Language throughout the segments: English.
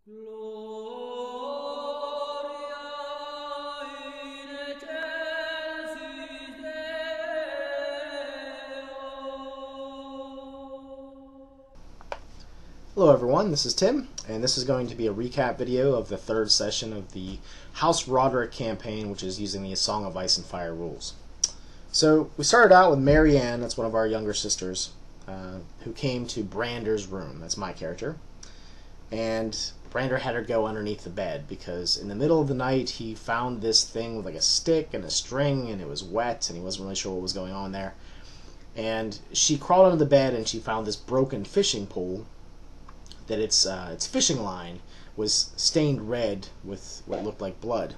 Hello everyone, this is Tim, and this is going to be a recap video of the third session of the House Roderick campaign, which is using the Song of Ice and Fire rules. So we started out with Marianne, that's one of our younger sisters, who came to Brandr's room. That's my character. And Brandr had her go underneath the bed because in the middle of the night he found this thing with like a stick and a string, and it was wet and he wasn't really sure what was going on there. And she crawled under the bed and she found this broken fishing pole that its fishing line was stained red with what looked like blood.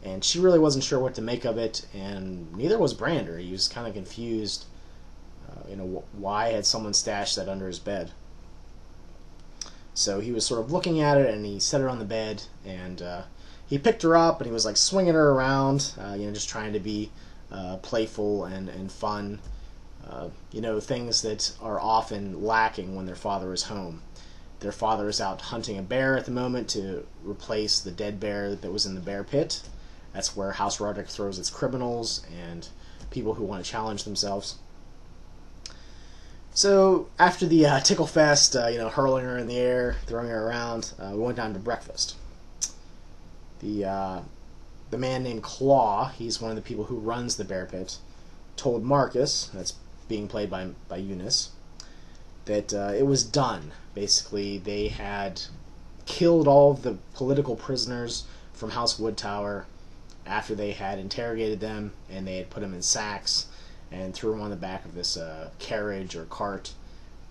And she really wasn't sure what to make of it, and neither was Brandr. He was kind of confused, why had someone stashed that under his bed. So he was sort of looking at it, and he set her on the bed, and he picked her up, and he was like swinging her around, just trying to be playful and fun. Things that are often lacking when their father is home. Their father is out hunting a bear at the moment to replace the dead bear that was in the bear pit. That's where House Roderick throws its criminals and people who want to challenge themselves. So after the tickle fest, hurling her in the air, throwing her around, we went down to breakfast. The man named Claw, he's one of the people who runs the bear pit, told Marcus, that's being played by Eunice, that it was done. Basically, they had killed all of the political prisoners from House Woodtower after they had interrogated them, and they had put them in sacks and threw them on the back of this carriage or cart,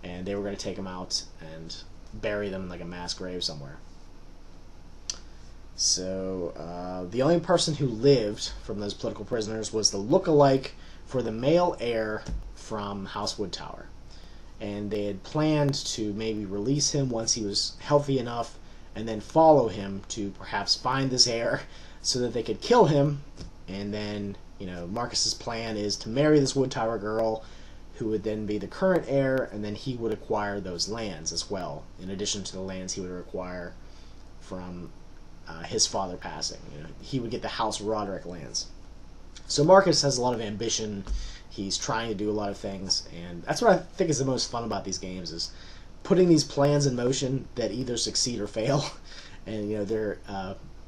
and they were going to take them out and bury them in like a mass grave somewhere. So the only person who lived from those political prisoners was the look-alike for the male heir from House Woodtower. And they had planned to maybe release him once he was healthy enough and then follow him to perhaps find this heir so that they could kill him. And then, Marcus's plan is to marry this Woodtower girl who would then be the current heir, and then he would acquire those lands as well, in addition to the lands he would acquire from his father passing. He would get the House Roderick lands. So Marcus has a lot of ambition. He's trying to do a lot of things, and that's what I think is the most fun about these games, is putting these plans in motion that either succeed or fail, and they're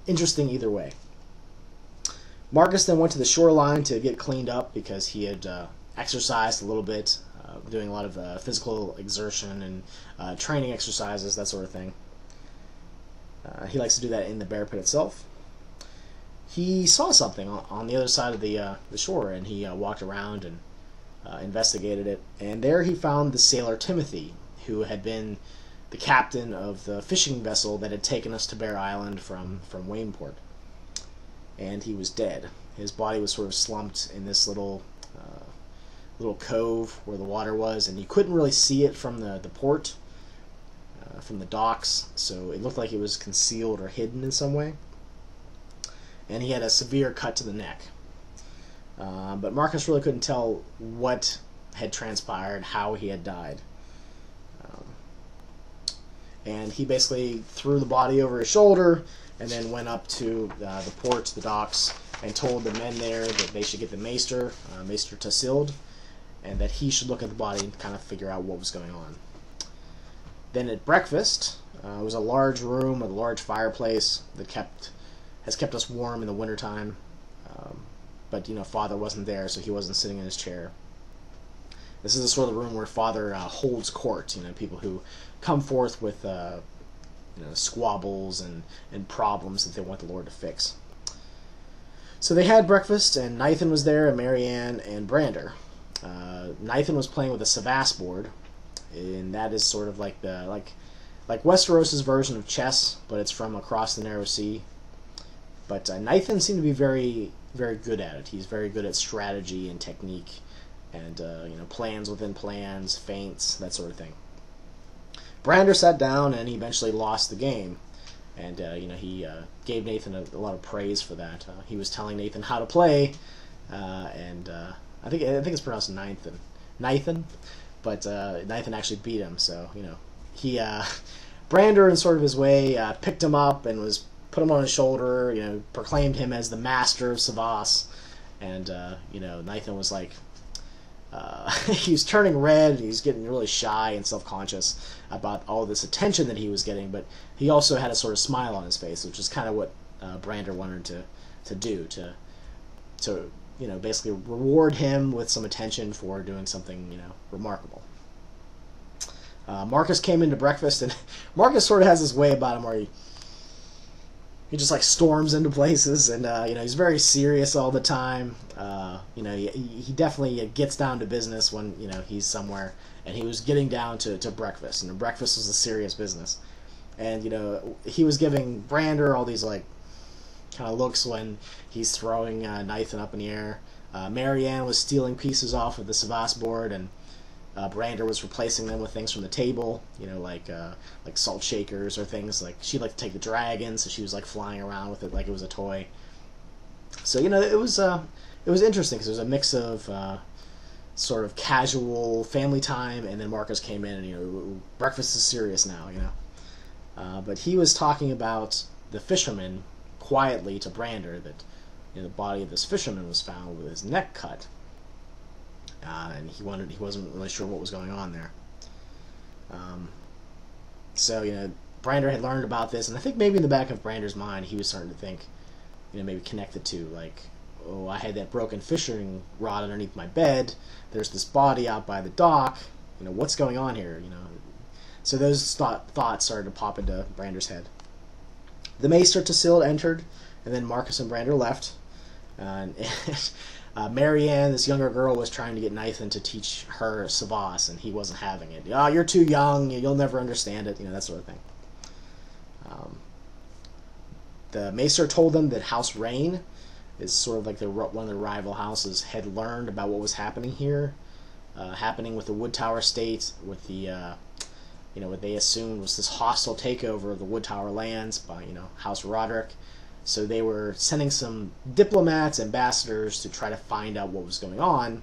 interesting either way. Marcus then went to the shoreline to get cleaned up because he had exercised a little bit, doing a lot of physical exertion and training exercises, that sort of thing. He likes to do that in the bear pit itself. He saw something on the other side of the shore, and he walked around and investigated it. And there he found the sailor Timothy, who had been the captain of the fishing vessel that had taken us to Bear Island from Wayneport. And he was dead. His body was sort of slumped in this little cove where the water was, and you couldn't really see it from the port, from the docks, so it looked like it was concealed or hidden in some way. And he had a severe cut to the neck. But Marcus really couldn't tell what had transpired, how he had died. And he basically threw the body over his shoulder and then went up to the port, the docks, and told the men there that they should get the Maester, Maester Tassild, and that he should look at the body and kind of figure out what was going on. Then at breakfast, it was a large room with a large fireplace that has kept us warm in the wintertime. But, Father wasn't there, so he wasn't sitting in his chair. This is the sort of room where Father holds court, people who come forth with, squabbles and problems that they want the Lord to fix. So they had breakfast, and Nathan was there, and Marianne, and Brandr. Nathan was playing with a Savas board, and that is sort of like Westeros' version of chess, but it's from across the Narrow Sea. But Nathan seemed to be very, very good at it. He's very good at strategy and technique, and plans within plans, feints, that sort of thing. Brandr sat down, and he eventually lost the game, and he gave Nathan a lot of praise for that. He was telling Nathan how to play, and I think it's pronounced Nathan, but Nathan actually beat him. So he Brandr, in sort of his way, picked him up and was put him on his shoulder. Proclaimed him as the master of Savas, and Nathan was like, he was turning red. He was getting really shy and self-conscious about all this attention that he was getting, but he also had a sort of smile on his face, which is kind of what Brandr wanted to do, to basically reward him with some attention for doing something remarkable. Marcus came into breakfast, and Marcus sort of has this way about him where he just like storms into places, and he's very serious all the time. He definitely gets down to business when he's somewhere, and he was getting down to breakfast. Breakfast was a serious business, and he was giving Brandr all these like kind of looks when he's throwing Nathan up in the air. Marianne was stealing pieces off of the Savas board, and Brandr was replacing them with things from the table, like salt shakers or things. Like she liked to take the dragon, so she was like flying around with it like it was a toy. So it was interesting because it was a mix of sort of casual family time, and then Marcus came in and breakfast is serious now, but he was talking about the fisherman quietly to Brandr that the body of this fisherman was found with his neck cut. And he wasn't really sure what was going on there. So Brandr had learned about this, and I think maybe in the back of Brandr's mind he was starting to think, maybe connect the two, like, oh, I had that broken fishing rod underneath my bed. There's this body out by the dock. What's going on here? So those thoughts started to pop into Brandr's head. The Maester Tassild entered, and then Marcus and Brandr left. And Marianne, this younger girl, was trying to get Nathan to teach her Savas, and he wasn't having it. Oh, you're too young. You'll never understand it. That sort of thing. The Maester told them that House Rain is sort of like one of the rival houses had learned about what was happening here, happening with the Wood Tower State, with the what they assumed was this hostile takeover of the Wood Tower lands by House Roderick. So they were sending some diplomats, ambassadors, to try to find out what was going on,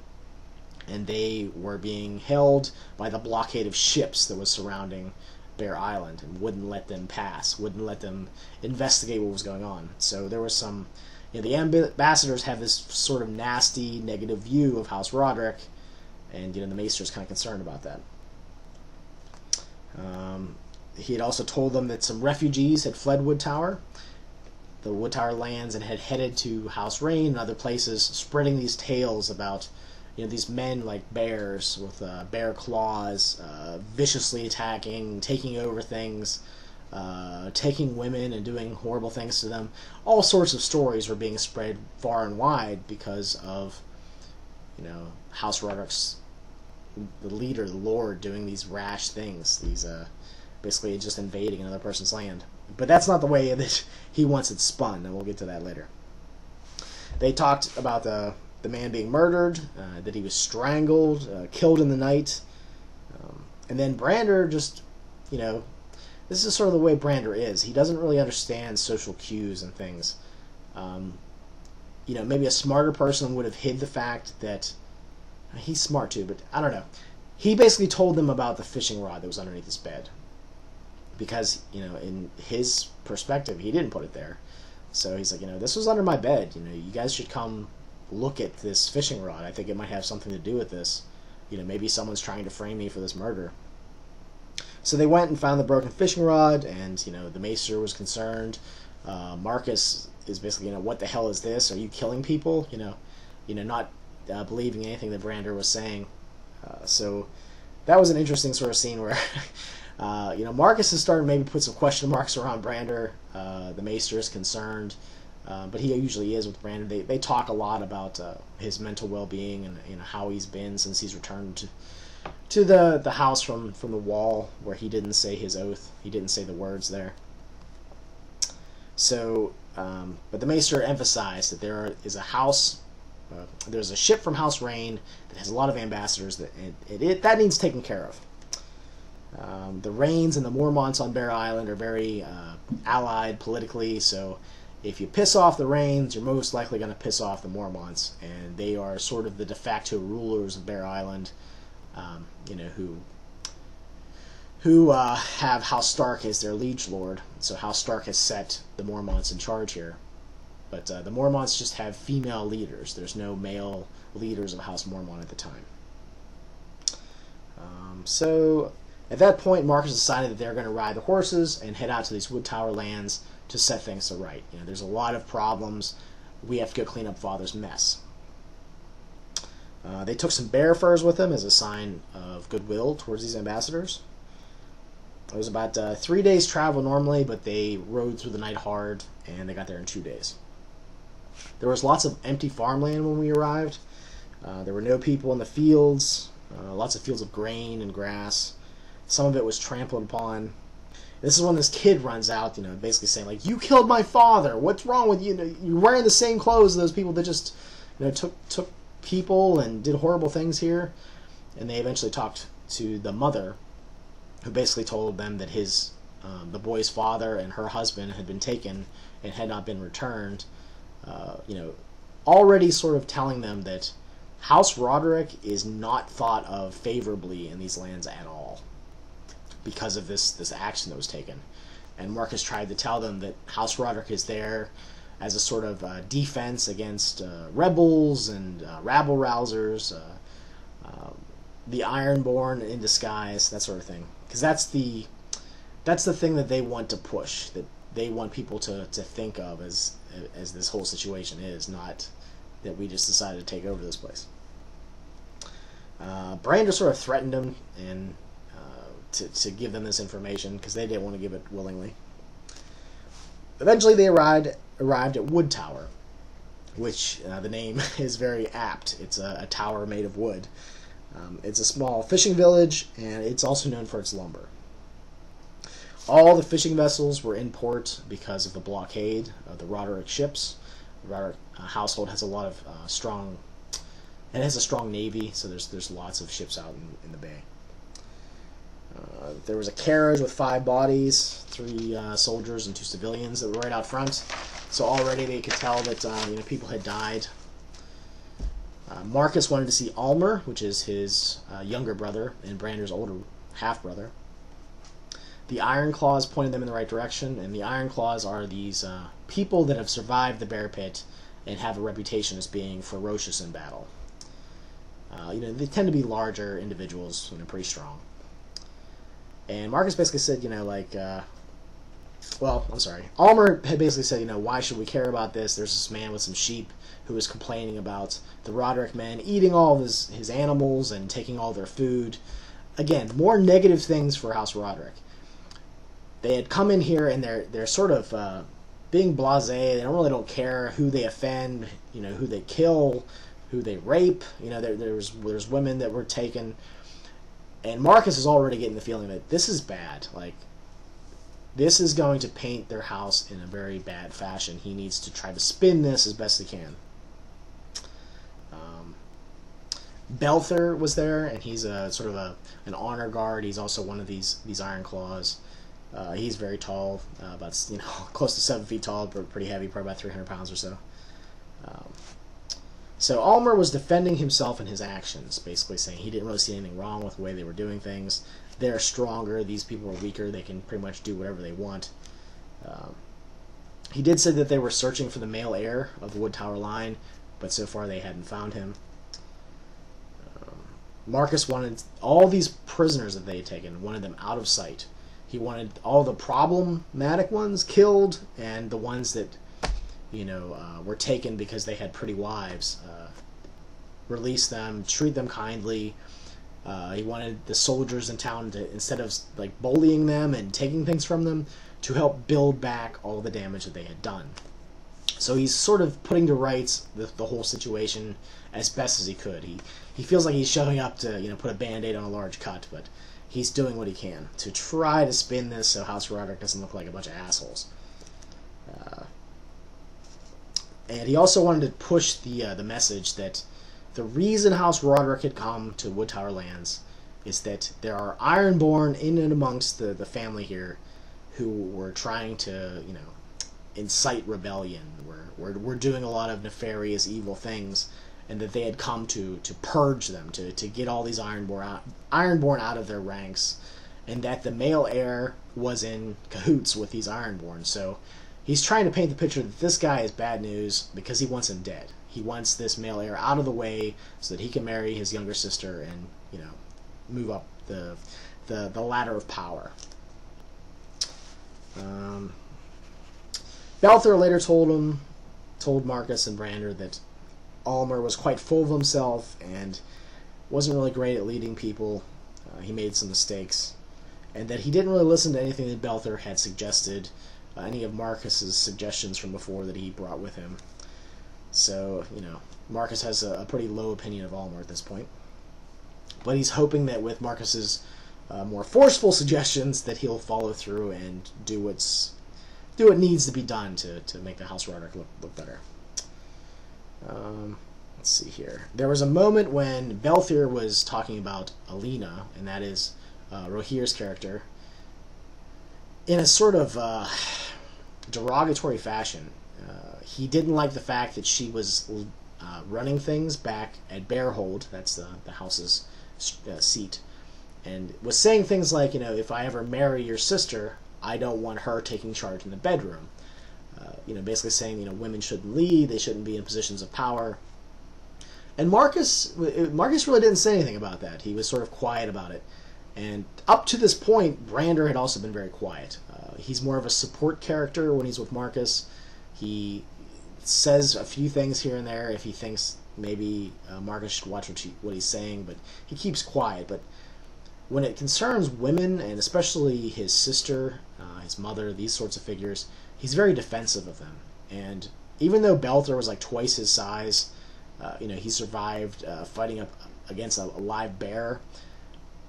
and they were being held by the blockade of ships that was surrounding Bear Island and wouldn't let them pass, wouldn't let them investigate what was going on. So there was some, the ambassadors have this sort of nasty, negative view of House Roderick, and the Maester's kind of concerned about that. He had also told them that some refugees had fled Wood Tower, the Wood Tower lands, and had headed to House Rain and other places, spreading these tales about these men like bears with bear claws, viciously attacking, taking over things, taking women and doing horrible things to them. All sorts of stories were being spread far and wide because of House Roderick's, the leader, the lord, doing these rash things, these basically just invading another person's land. But that's not the way that he wants it spun, and we'll get to that later. They talked about the man being murdered, that he was strangled, killed in the night, and then Brandr just, this is sort of the way Brandr is. He doesn't really understand social cues and things. Maybe a smarter person would have hid the fact that he's smart too, but I don't know. He basically told them about the fishing rod that was underneath his bed, because in his perspective he didn't put it there. So he's like, this was under my bed. You guys should come look at this fishing rod. I think it might have something to do with this. Maybe someone's trying to frame me for this murder. So they went and found the broken fishing rod, and the Maester was concerned. Marcus is basically, what the hell is this? Are you killing people? Not believing anything that Brandr was saying. So that was an interesting sort of scene where Marcus is starting to maybe put some question marks around Brandr. The Maester is concerned, but he usually is with Brandr. They talk a lot about his mental well-being and how he's been since he's returned to the house from the wall where he didn't say his oath. He didn't say the words there. So, but the Maester emphasized that there is a house. There's a ship from House Rain that has a lot of ambassadors that needs taken care of. The Rains and the Mormonts on Bear Island are very allied politically, so if you piss off the Rains, you're most likely going to piss off the Mormonts, and they are sort of the de facto rulers of Bear Island, who who have House Stark as their liege lord. So House Stark has set the Mormonts in charge here. But the Mormonts just have female leaders. There's no male leaders of House Mormont at the time. So at that point, Marcus decided that they're going to ride the horses and head out to these Wood Tower lands to set things to right. You know, there's a lot of problems. We have to go clean up Father's mess. They took some bear furs with them as a sign of goodwill towards these ambassadors. It was about 3 days travel normally, but they rode through the night hard, and they got there in 2 days. There was lots of empty farmland when we arrived. There were no people in the fields, lots of fields of grain and grass. Some of it was trampled upon. This is when this kid runs out, basically saying, like, "You killed my father. What's wrong with you? You're wearing the same clothes as those people that just, took people and did horrible things here." And they eventually talked to the mother, who basically told them that the boy's father and her husband had been taken and had not been returned. Already sort of telling them that House Roderick is not thought of favorably in these lands at all because of this action that was taken. And Marcus tried to tell them that House Roderick is there as a sort of defense against rebels and rabble-rousers, the Ironborn in disguise, that sort of thing. Because that's the thing that they want to push, that they want people to think of as this whole situation is, not that we just decided to take over this place. Brandr sort of threatened them and to give them this information because they didn't want to give it willingly. Eventually they arrived at Wood Tower, which the name is very apt. It's a tower made of wood. It's a small fishing village, and it's also known for its lumber. All the fishing vessels were in port because of the blockade of the Roderick ships. The Roderick household has a lot of strong navy, so there's lots of ships out in the bay. There was a carriage with 5 bodies, 3 soldiers and 2 civilians that were right out front. So already they could tell that people had died. Marcus wanted to see Almer, which is his younger brother and Brandr's older half-brother. The Ironclaws pointed them in the right direction, and the Ironclaws are these people that have survived the bear pit and have a reputation as being ferocious in battle. They tend to be larger individuals, pretty strong. And Marcus basically said, Almer had basically said, why should we care about this? There's this man with some sheep who was complaining about the Roderick men eating all of his animals and taking all their food. Again, more negative things for House Roderick. They had come in here and they're sort of being blasé. They don't care who they offend, who they kill, who they rape. There's women that were taken. And Marcus is already getting the feeling that this is bad. Like, this is going to paint their house in a very bad fashion. He needs to try to spin this as best he can. Belthir was there, and he's sort of an honor guard. He's also one of these Ironclaws. He's very tall, about close to 7 feet tall, but pretty heavy, probably about 300 pounds or so. So Almer was defending himself and his actions, basically saying he didn't really see anything wrong with the way they were doing things. They're stronger, these people are weaker, they can pretty much do whatever they want. He did say that they were searching for the male heir of the Wood Tower line, but so far they hadn't found him. Marcus wanted all these prisoners that they had taken, wanted them out of sight. He wanted all the problematic ones killed, and the ones that were taken because they had pretty wives. Release them, treat them kindly. He wanted the soldiers in town to, instead of bullying them and taking things from them, to help build back all the damage that they had done. So he's sort of putting to rights the whole situation as best as he could. He feels like he's showing up to put a band-aid on a large cut, but he's doing what he can to try to spin this so House Roderick doesn't look like a bunch of assholes. And he also wanted to push the message that the reason House Roderick had come to Wood Tower lands is that there are Ironborn in and amongst the family here who were trying to, incite rebellion. We're doing a lot of nefarious, evil things, and that they had come to purge them, to get all these Ironborn out of their ranks, and that the male heir was in cahoots with these Ironborn. So he's trying to paint the picture that this guy is bad news because he wants him dead. He wants this male heir out of the way so that he can marry his younger sister and, you know, move up the ladder of power. Belthir later told Marcus and Brandr that Almer was quite full of himself and wasn't really great at leading people. He made some mistakes, and that he didn't really listen to anything that Belthir had suggested, any of Marcus's suggestions from before that he brought with him. So, you know, Marcus has a pretty low opinion of Almer at this point. But he's hoping that with Marcus's more forceful suggestions that he'll follow through and do what needs to be done to make the House Roderick look better. Let's see here. There was a moment when Belthir was talking about Alina, and that is Rohir's character, in a sort of derogatory fashion. He didn't like the fact that she was running things back at Bearhold, that's the house's seat, and was saying things like, you know, if I ever marry your sister, I don't want her taking charge in the bedroom. You know, basically saying, you know, women shouldn't lead, they shouldn't be in positions of power. And Marcus really didn't say anything about that. He was sort of quiet about it. And up to this point, Brandr had also been very quiet. He's more of a support character when he's with Marcus. He says a few things here and there if he thinks maybe Marcus should watch what he's saying, but he keeps quiet. But when it concerns women, and especially his sister, his mother, these sorts of figures, he's very defensive of them. And even though Belthir was like twice his size, you know, he survived fighting up against a live bear,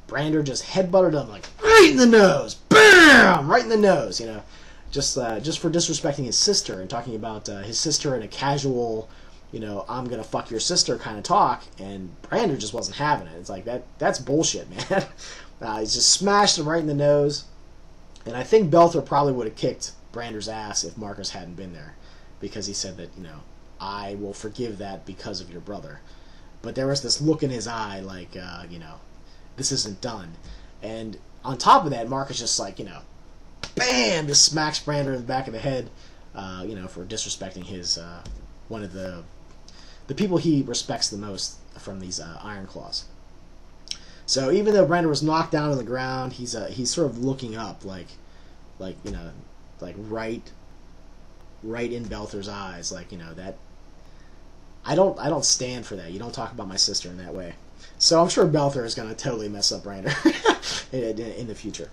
Brandr just headbutted him like right in the nose, bam, right in the nose. You know, just for disrespecting his sister and talking about his sister in a casual, you know, I'm gonna fuck your sister kind of talk, and Brandr just wasn't having it. It's like that's bullshit, man. He just smashed him right in the nose, and I think Belthir probably would have kicked Brandr's ass if Marcus hadn't been there, because he said that, you know, I will forgive that because of your brother. But there was this look in his eye like, you know, this isn't done. And on top of that, Marcus just like, you know, bam, just smacks Brandr in the back of the head, you know, for disrespecting his, one of the people he respects the most from these Ironclaws. So even though Brandr was knocked down on the ground, he's sort of looking up, like you know, like right in Belthir's eyes, like, you know, that I don't stand for that. You don't talk about my sister in that way. So I'm sure Belthir is going to totally mess up Brandr in the future.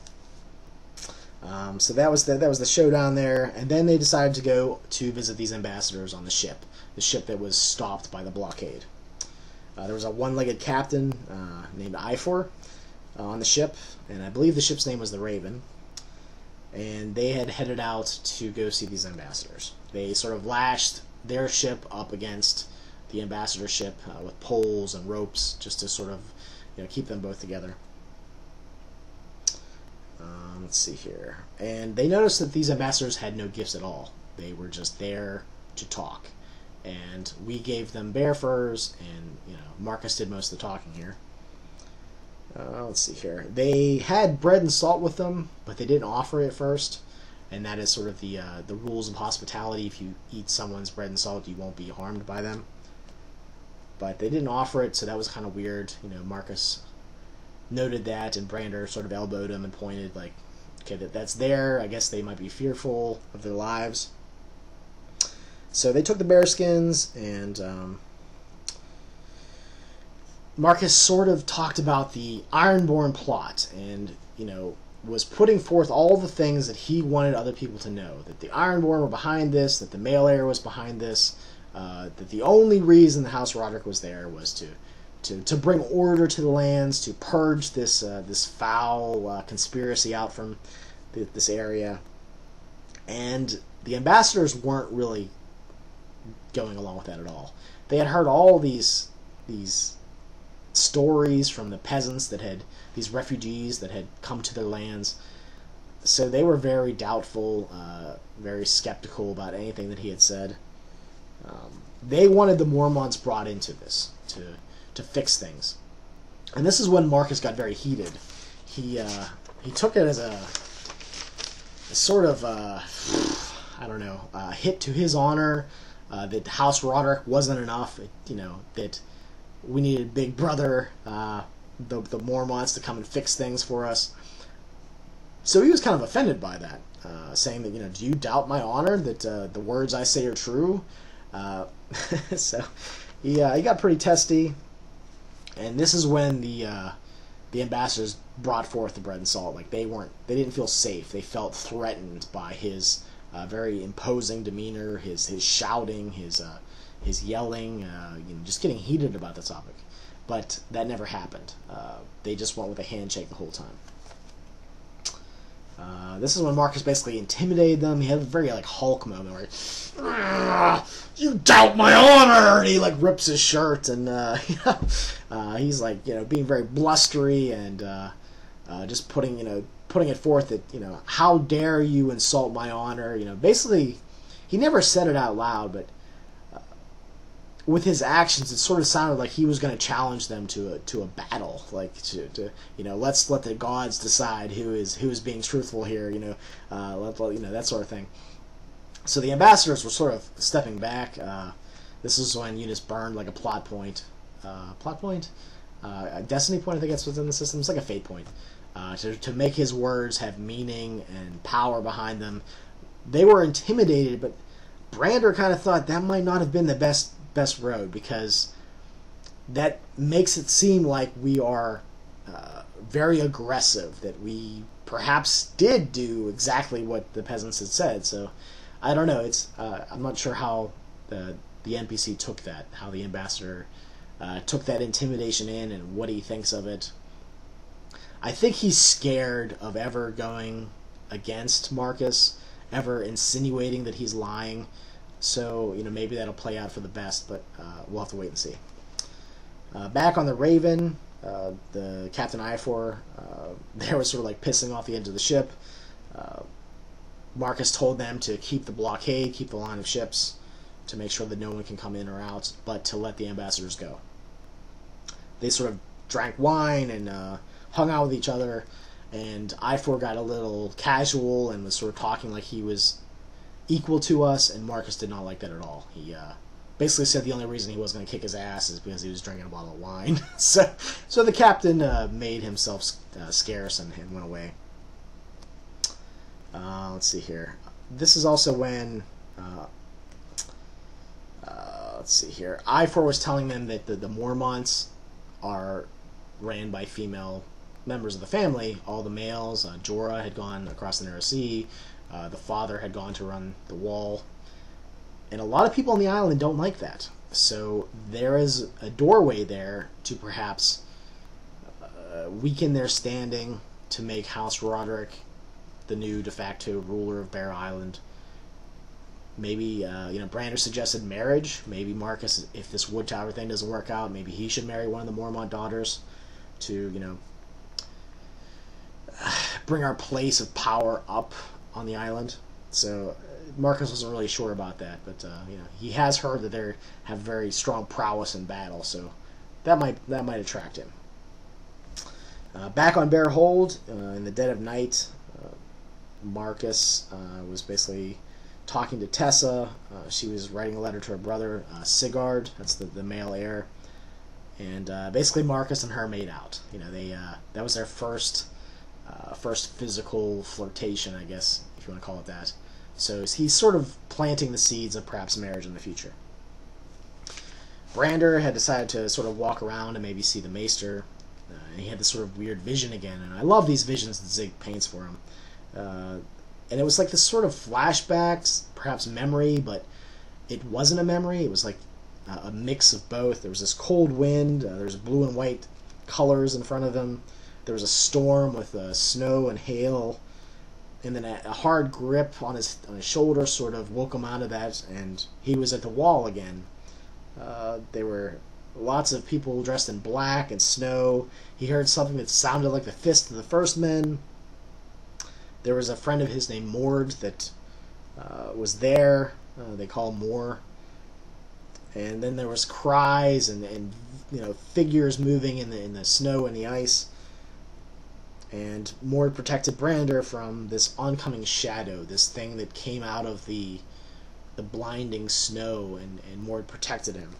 So that was the showdown there, and then they decided to go to visit these ambassadors on the ship that was stopped by the blockade. There was a one-legged captain named Ifor on the ship, and I believe the ship's name was the Raven. And they had headed out to go see these ambassadors. They sort of lashed their ship up against the ambassador ship with poles and ropes, just to sort of, you know, keep them both together. Let's see here. And they noticed that these ambassadors had no gifts at all. They were just there to talk. And we gave them bear furs, and, you know, Marcus did most of the talking here. Let's see here. They had bread and salt with them, but they didn't offer it first. And that is sort of the rules of hospitality. If you eat someone's bread and salt, you won't be harmed by them. But they didn't offer it, so that was kind of weird. You know, Marcus noted that, and Brandr sort of elbowed him and pointed, like, okay, that's there. I guess they might be fearful of their lives. So they took the bear skins, and Marcus sort of talked about the Ironborn plot, and, you know, was putting forth all the things that he wanted other people to know. That the Ironborn were behind this, that the male heir was behind this, that the only reason the House Roderick was there was to bring order to the lands, to purge this this foul conspiracy out from this area. And the ambassadors weren't really going along with that at all. They had heard all these stories from the peasants that had, these refugees that had come to their lands. So they were very doubtful, very skeptical about anything that he had said. They wanted the Mormonts brought into this to fix things. And this is when Marcus got very heated. He he took it as a sort of I don't know, hit to his honor, that House Roderick wasn't enough. That we needed Big Brother, the Mormonts, to come and fix things for us. So he was kind of offended by that, saying that, do you doubt my honor, that the words I say are true? So he got pretty testy, and this is when the ambassadors brought forth the bread and salt. Like, they didn't feel safe. They felt threatened by his very imposing demeanor, his shouting, his yelling, just getting heated about the topic. But that never happened. They just went with a handshake the whole time. This is when Marcus basically intimidated them. He had a very Hulk moment where you doubt my honor, and he rips his shirt, and he's being very blustery and just putting it forth that how dare you insult my honor. Basically he never said it out loud, but with his actions, it sort of sounded like he was going to challenge them to a battle, let's let the gods decide who is being truthful here, that sort of thing. So the ambassadors were sort of stepping back. This is when Eunice burned a plot point, a destiny point. I think that's within the system. It's like a fate point, to make his words have meaning and power behind them. They were intimidated, but Brandr kind of thought that might not have been the best road, because that makes it seem like we are very aggressive, that we perhaps did do exactly what the peasants had said. So I don't know. I'm not sure how the NPC took that, how the ambassador took that intimidation in, and what he thinks of it. I think he's scared of ever going against Marcus, ever insinuating that he's lying. So, maybe that'll play out for the best, but we'll have to wait and see. Back on the Raven, the Captain Ifor, they were sort of pissing off the edge of the ship. Marcus told them to keep the blockade, keep the line of ships, to make sure that no one can come in or out, but to let the ambassadors go. They sort of drank wine and hung out with each other, and Ifor got a little casual and was sort of talking like he was equal to us, and Marcus did not like that at all. He basically said the only reason he wasn't going to kick his ass is because he was drinking a bottle of wine. so the captain made himself scarce and went away. Let's see here. This is also when let's see here. Ifor was telling them that the Mormonts are ran by female members of the family. All the males, Jorah had gone across the Narrow Sea. The father had gone to run the wall. And a lot of people on the island don't like that. So there is a doorway there to perhaps weaken their standing, to make House Roderick the new de facto ruler of Bear Island. Maybe, Brandr suggested marriage. Maybe Marcus, if this Wood Tower thing doesn't work out, maybe he should marry one of the Mormont daughters to, bring our place of power up on the island. So Marcus wasn't really sure about that, but he has heard that they have very strong prowess in battle, so that might attract him. Back on Bear Hold, in the dead of night, Marcus was basically talking to Tessa. She was writing a letter to her brother, Sigurd. That's the male heir, and basically Marcus and her made out. That was their first physical flirtation, I guess, if you want to call it that. So he's sort of planting the seeds of perhaps marriage in the future. Brandr had decided to sort of walk around and maybe see the Maester, and he had this sort of weird vision again, and I love these visions that Zig paints for him. And it was like this sort of flashbacks, perhaps memory, but it wasn't a memory. It was like a mix of both. There was this cold wind, there's blue and white colors in front of him. There was a storm with snow and hail, and then a hard grip on his shoulder sort of woke him out of that, and he was at the wall again. There were lots of people dressed in black and snow. He heard something that sounded like the fist of the First Men. There was a friend of his named Mord that was there. They call him Moore. And then there was cries and figures moving in the snow and the ice. And Mord protected Brandr from this oncoming shadow, this thing that came out of the blinding snow, and Mord protected him.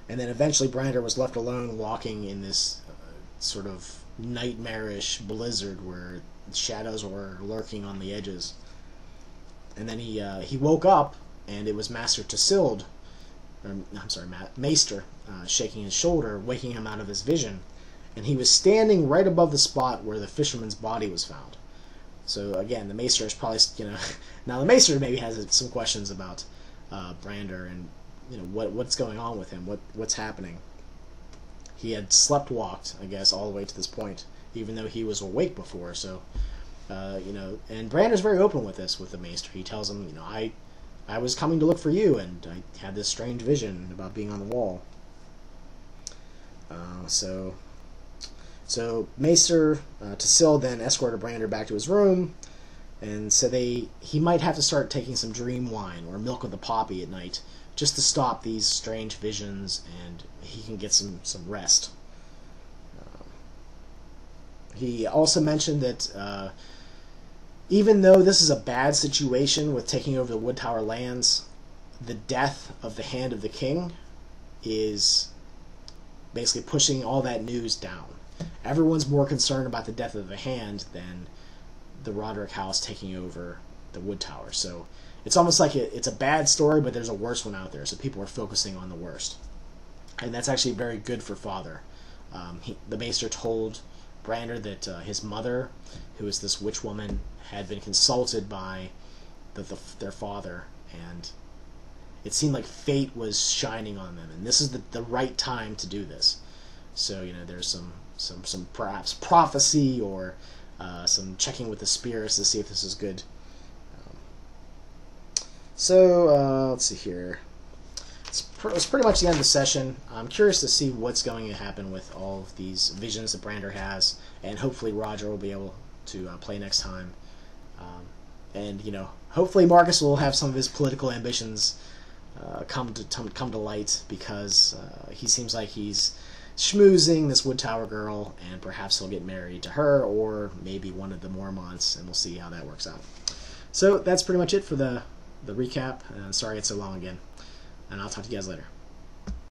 And then eventually Brandr was left alone walking in this sort of nightmarish blizzard where shadows were lurking on the edges. And then he woke up, and it was Master Tassild, Maester, shaking his shoulder, waking him out of his vision. And he was standing right above the spot where the fisherman's body was found. So again, the Maester is probably, now the Maester maybe has some questions about Brandr and what's going on with him, what's happening. He had slept-walked, I guess, all the way to this point, even though he was awake before. So, and Brandr's very open with this with the Maester. He tells him, I was coming to look for you, and I had this strange vision about being on the wall. So Maester Tassild then escorted Brandr back to his room, and said he might have to start taking some dream wine or milk of the poppy at night, just to stop these strange visions, and he can get some rest. He also mentioned that even though this is a bad situation with taking over the Wood Tower lands, the death of the Hand of the King is basically pushing all that news down. Everyone's more concerned about the death of the Hand than the Roderick house taking over the Wood Tower. So it's almost like it's a bad story, but there's a worse one out there, so people are focusing on the worst. And that's actually very good for Father. The Maester told Brandr that his mother, who is this witch woman, had been consulted by their father, and it seemed like fate was shining on them, and this is the right time to do this. So there's some perhaps prophecy or some checking with the spirits to see if this is good. Let's see here. It's pretty much the end of the session. I'm curious to see what's going to happen with all of these visions that Brandr has, and hopefully Roger will be able to play next time. And hopefully Marcus will have some of his political ambitions come to light, because he seems like he's schmoozing this Wood Tower girl, and perhaps he'll get married to her, or maybe one of the Mormonts, and we'll see how that works out. So that's pretty much it for the recap. Sorry it's so long again, and I'll talk to you guys later.